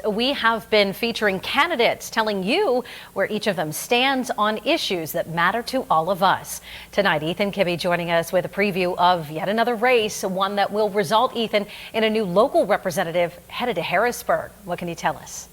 We have been featuring candidates telling you where each of them stands on issues that matter to all of us. Tonight, Ethan Kibbe joining us with a preview of yet another race, one that will result, Ethan, in a new local representative headed to Harrisburg. What can you tell us?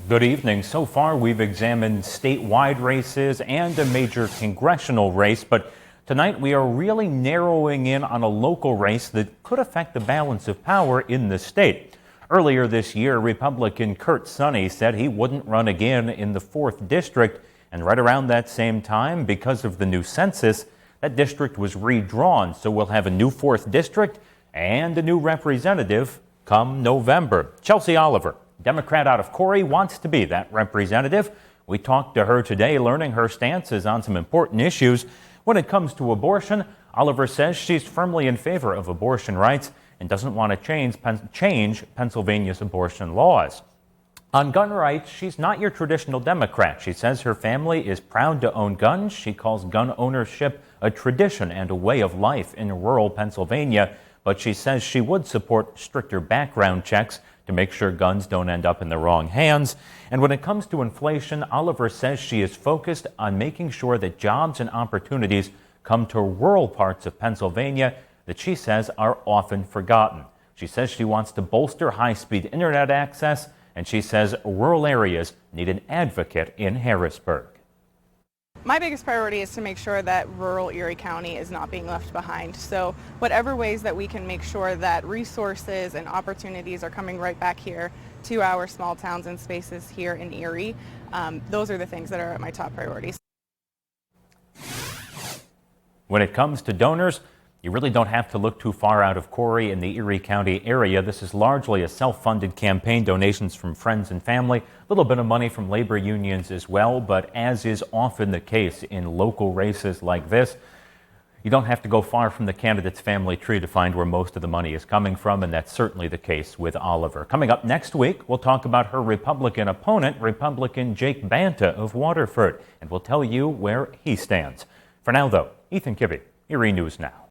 Good evening. So far, we've examined statewide races and a major congressional race, but tonight we are really narrowing in on a local race that could affect the balance of power in the state. Earlier this year, Republican Kurt Sonny said he wouldn't run again in the 4th District, and right around that same time, because of the new census, that district was redrawn, so we'll have a new 4th District and a new representative come November. Chelsea Oliver, Democrat out of Corey, wants to be that representative. We talked to her today, learning her stances on some important issues. When it comes to abortion, Oliver says she's firmly in favor of abortion rights and doesn't want to change Pennsylvania's abortion laws. On gun rights, she's not your traditional Democrat. She says her family is proud to own guns. She calls gun ownership a tradition and a way of life in rural Pennsylvania, but she says she would support stricter background checks to make sure guns don't end up in the wrong hands. And when it comes to inflation, Oliver says she is focused on making sure that jobs and opportunities come to rural parts of Pennsylvania that she says are often forgotten. She says she wants to bolster high-speed internet access, and she says rural areas need an advocate in Harrisburg. My biggest priority is to make sure that rural Erie County is not being left behind. So whatever ways that we can make sure that resources and opportunities are coming right back here to our small towns and spaces here in Erie, those are the things that are my top priorities. When it comes to donors, you really don't have to look too far out of Corey in the Erie County area. This is largely a self-funded campaign, donations from friends and family, a little bit of money from labor unions as well, but as is often the case in local races like this, you don't have to go far from the candidate's family tree to find where most of the money is coming from, and that's certainly the case with Oliver. Coming up next week, we'll talk about her Republican opponent, Republican Jake Banta of Waterford, and we'll tell you where he stands. For now, though, Ethan Kibbe, Erie News Now.